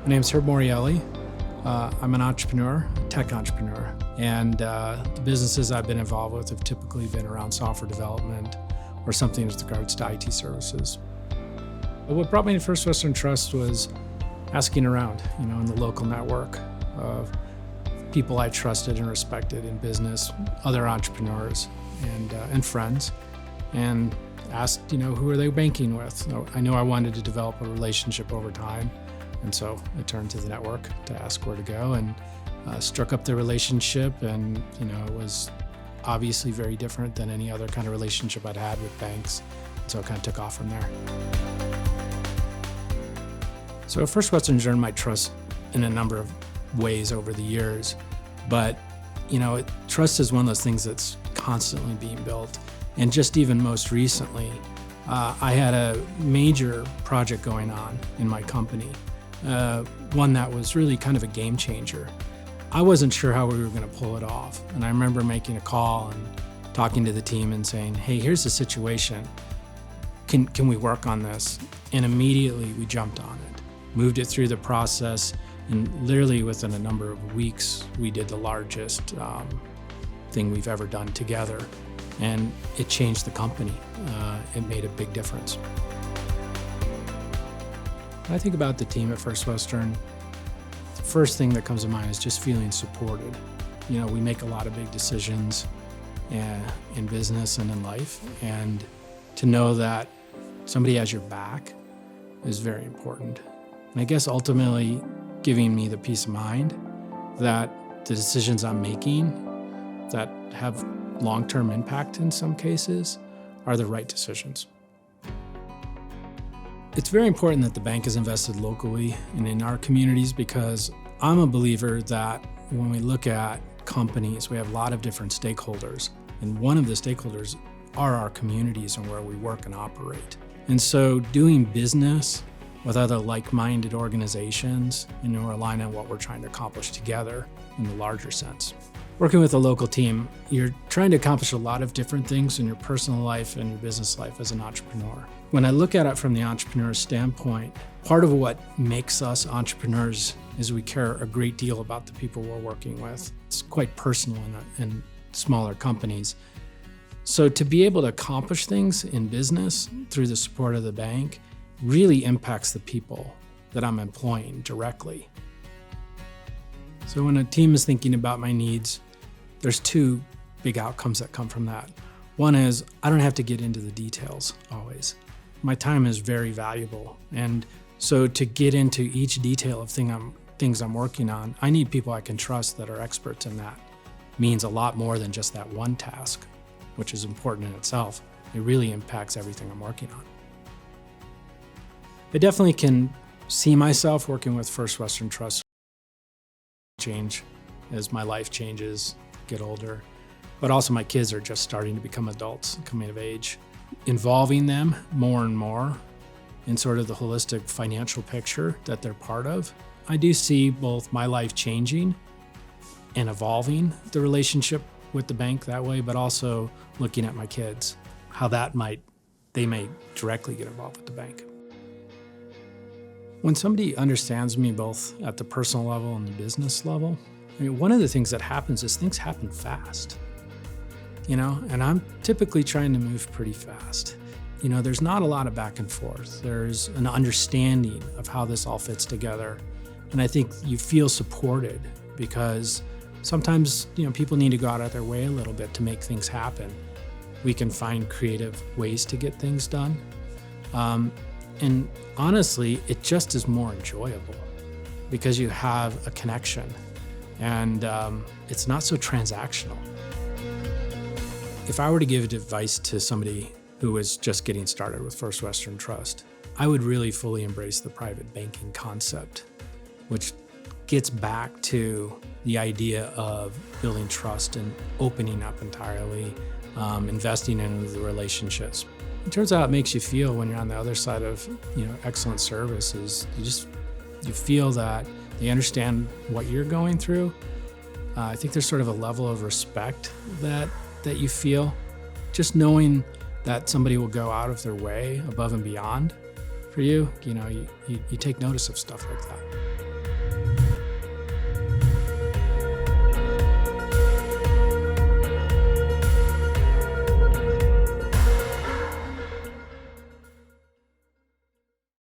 My name's Herb Morielli. I'm an entrepreneur, tech entrepreneur, and the businesses I've been involved with have typically been around software development or something with regards to IT services. But what brought me to First Western Trust was asking around, in the local network of people I trusted and respected in business, other entrepreneurs and friends, and asked, who are they banking with? I knew I wanted to develop a relationship over time. And so I turned to the network to ask where to go and struck up the relationship. And, it was obviously very different than any other kind of relationship I'd had with banks. So it kind of took off from there. So First Western's earned my trust in a number of ways over the years. But, trust is one of those things that's constantly being built. And just even most recently, I had a major project going on in my company. One that was really kind of a game changer. I wasn't sure how we were going to pull it off. And I remember making a call and talking to the team and saying, hey, here's the situation. Can we work on this? And immediately we jumped on it, moved it through the process, and literally within a number of weeks, we did the largest thing we've ever done together. And it changed the company. It made a big difference. When I think about the team at First Western, the first thing that comes to mind is just feeling supported. We make a lot of big decisions in business and in life, and to know that somebody has your back is very important. And I guess ultimately giving me the peace of mind that the decisions I'm making that have long-term impact in some cases are the right decisions. It's very important that the bank is invested locally and in our communities, because I'm a believer that when we look at companies, we have a lot of different stakeholders. And one of the stakeholders are our communities and where we work and operate. And so doing business with other like-minded organizations, we're aligned on what we're trying to accomplish together in the larger sense. Working with a local team, you're trying to accomplish a lot of different things in your personal life and your business life as an entrepreneur. When I look at it from the entrepreneur's standpoint, part of what makes us entrepreneurs is we care a great deal about the people we're working with. It's quite personal in smaller companies. So to be able to accomplish things in business through the support of the bank really impacts the people that I'm employing directly. So when a team is thinking about my needs, there's two big outcomes that come from that. One is I don't have to get into the details always. My time is very valuable. And so to get into each detail of things I'm working on, I need people I can trust that are experts in that. It means a lot more than just that one task, which is important in itself. It really impacts everything I'm working on. I definitely can see myself working with First Western Trust change as my life changes, get older, but also my kids are just starting to become adults, coming of age. Involving them more and more in sort of the holistic financial picture that they're part of, I do see both my life changing and evolving the relationship with the bank that way, but also looking at my kids, how they may directly get involved with the bank. When somebody understands me both at the personal level and the business level, one of the things that happens is things happen fast, and I'm typically trying to move pretty fast. There's not a lot of back and forth. There's an understanding of how this all fits together. And I think you feel supported because sometimes, people need to go out of their way a little bit to make things happen. We can find creative ways to get things done. And honestly, it just is more enjoyable because you have a connection and it's not so transactional. If I were to give advice to somebody who was just getting started with First Western Trust, I would really fully embrace the private banking concept, which gets back to the idea of building trust and opening up entirely, investing in the relationships. It turns out it makes you feel when you're on the other side of excellent service is you feel that they understand what you're going through. I think there's sort of a level of respect that you feel, just knowing that somebody will go out of their way above and beyond for you. You take notice of stuff like that.